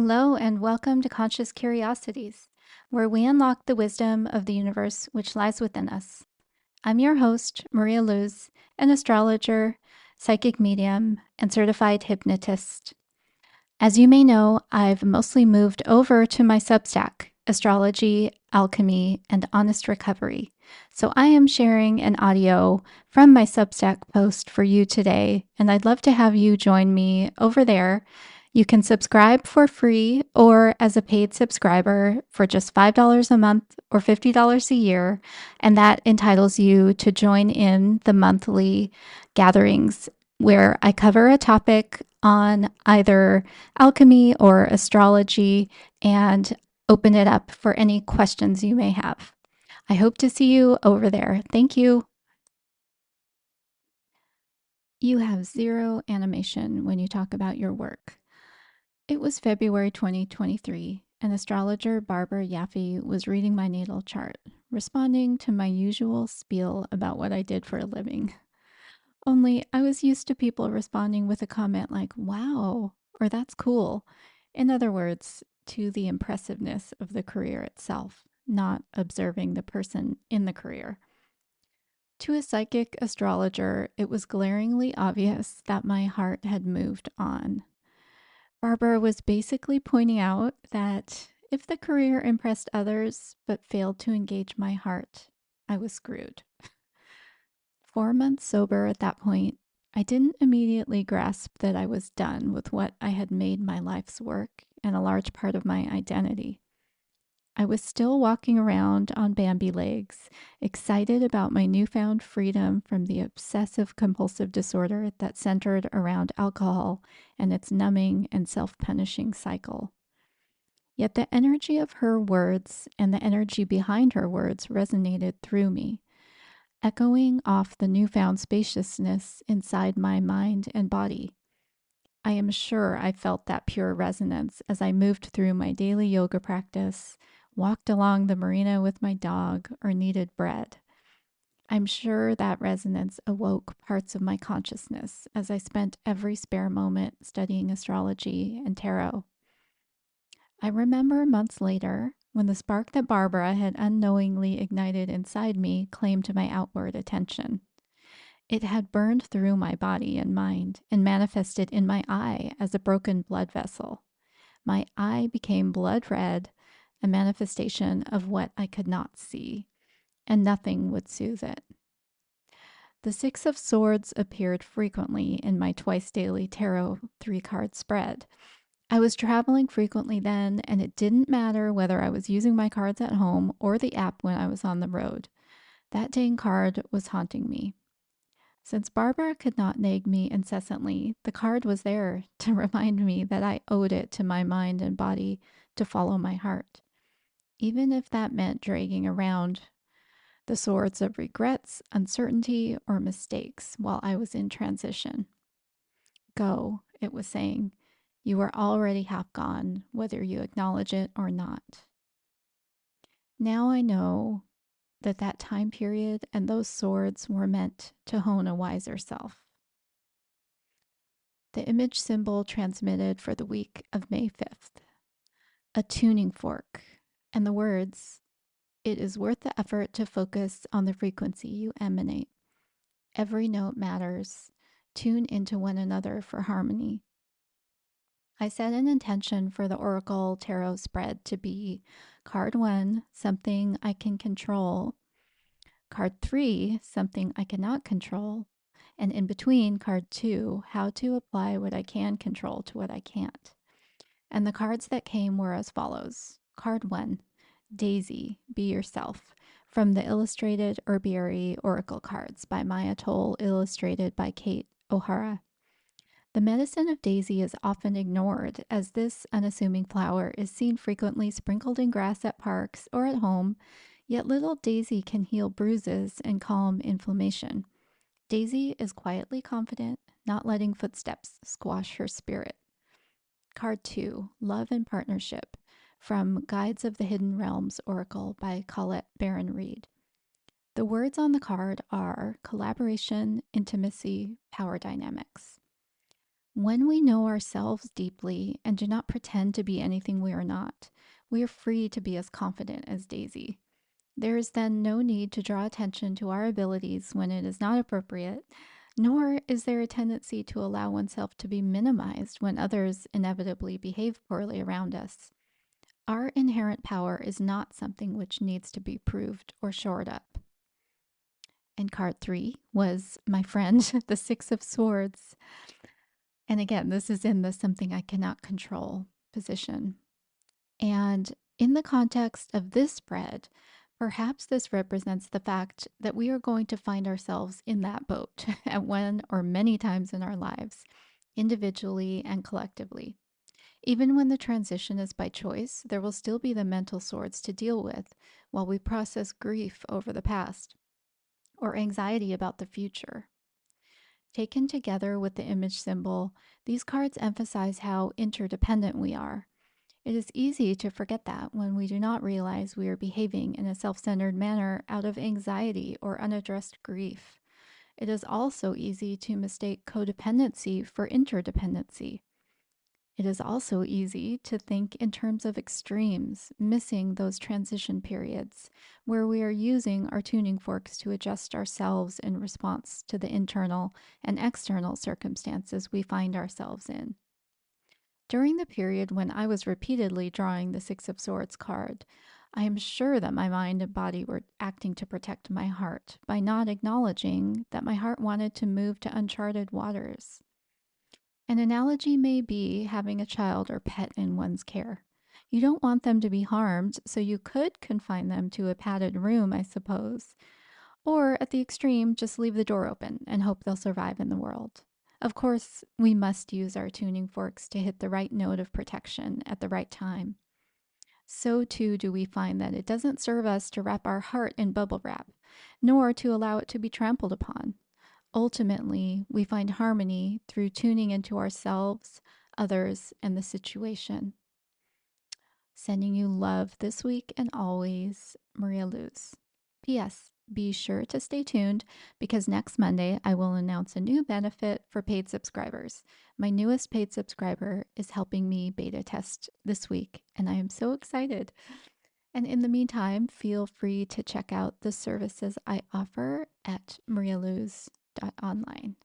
Hello, and welcome to Conscious Curiosities, where we unlock the wisdom of the universe which lies within us. I'm your host, Maria Luz, an astrologer, psychic medium, and certified hypnotist. As you may know, I've mostly moved over to my Substack, Astrology, Alchemy, and Honest Recovery. So I am sharing an audio from my Substack post for you today, and I'd love to have you join me over there. You can subscribe for free or as a paid subscriber for just $5 a month or $50 a year, and that entitles you to join in the monthly gatherings where I cover a topic on either alchemy or astrology and open it up for any questions you may have. I hope to see you over there. Thank you. You have zero animation when you talk about your work. It was February 2023, and astrologer Barbara Yaffe was reading my natal chart, responding to my usual spiel about what I did for a living. Only I was used to people responding with a comment like, wow, or that's cool. In other words, to the impressiveness of the career itself, not observing the person in the career. To a psychic astrologer, it was glaringly obvious that my heart had moved on. Barbara was basically pointing out that if the career impressed others but failed to engage my heart, I was screwed. 4 months sober at that point, I didn't immediately grasp that I was done with what I had made my life's work and a large part of my identity. I was still walking around on Bambi legs, excited about my newfound freedom from the obsessive compulsive disorder that centered around alcohol and its numbing and self-punishing cycle. Yet the energy of her words and the energy behind her words resonated through me, echoing off the newfound spaciousness inside my mind and body. I am sure I felt that pure resonance as I moved through my daily yoga practice, walked along the marina with my dog, or kneaded bread. I'm sure that resonance awoke parts of my consciousness as I spent every spare moment studying astrology and tarot. I remember months later when the spark that Barbara had unknowingly ignited inside me claimed my outward attention. It had burned through my body and mind and manifested in my eye as a broken blood vessel. My eye became blood red, a manifestation of what I could not see, and nothing would soothe it. The Six of Swords appeared frequently in my twice daily tarot 3-card spread. I was traveling frequently then, and it didn't matter whether I was using my cards at home or the app when I was on the road. That dang card was haunting me. Since Barbara could not nag me incessantly, the card was there to remind me that I owed it to my mind and body to follow my heart, even if that meant dragging around the swords of regrets, uncertainty, or mistakes while I was in transition. Go, it was saying. You are already half gone, whether you acknowledge it or not. Now I know that time period and those swords were meant to hone a wiser self. The image symbol transmitted for the week of May 5th, a tuning fork, and the words, it is worth the effort to focus on the frequency you emanate. Every note matters. Tune into one another for harmony. I set an intention for the Oracle Tarot spread to be card 1, something I can control, card 3, something I cannot control, and in between, card 2, how to apply what I can control to what I can't. And the cards that came were as follows. Card 1, Daisy, Be Yourself, from the Illustrated Herbiary Oracle Cards by Maya Toll, illustrated by Kate O'Hara. The medicine of daisy is often ignored, as this unassuming flower is seen frequently sprinkled in grass at parks or at home, yet little daisy can heal bruises and calm inflammation. Daisy is quietly confident, not letting footsteps squash her spirit. Card 2, Love and Partnership, from Guides of the Hidden Realms Oracle by Colette Baron Reed. The words on the card are collaboration, intimacy, power dynamics. When we know ourselves deeply and do not pretend to be anything we are not, we are free to be as confident as Daisy. There is then no need to draw attention to our abilities when it is not appropriate, nor is there a tendency to allow oneself to be minimized when others inevitably behave poorly around us. Our inherent power is not something which needs to be proved or shored up. And card 3 was my friend, the Six of Swords. And again, this is in the something I cannot control position. And in the context of this spread, perhaps this represents the fact that we are going to find ourselves in that boat at one or many times in our lives, individually and collectively. Even when the transition is by choice, there will still be the mental swords to deal with while we process grief over the past or anxiety about the future. Taken together with the image symbol, these cards emphasize how interdependent we are. It is easy to forget that when we do not realize we are behaving in a self centered manner out of anxiety or unaddressed grief. It is also easy to mistake codependency for interdependency. It is also easy to think in terms of extremes, missing those transition periods where we are using our tuning forks to adjust ourselves in response to the internal and external circumstances we find ourselves in. During the period when I was repeatedly drawing the Six of Swords card, I am sure that my mind and body were acting to protect my heart by not acknowledging that my heart wanted to move to uncharted waters. An analogy may be having a child or pet in one's care. You don't want them to be harmed, so you could confine them to a padded room, I suppose. Or at the extreme, just leave the door open and hope they'll survive in the world. Of course, we must use our tuning forks to hit the right note of protection at the right time. So too do we find that it doesn't serve us to wrap our heart in bubble wrap, nor to allow it to be trampled upon. Ultimately, we find harmony through tuning into ourselves, others, and the situation. Sending you love this week and always, Maria Luz. P.S. Be sure to stay tuned because next Monday I will announce a new benefit for paid subscribers. My newest paid subscriber is helping me beta test this week, and I am so excited. And in the meantime, feel free to check out the services I offer at marialuz.online.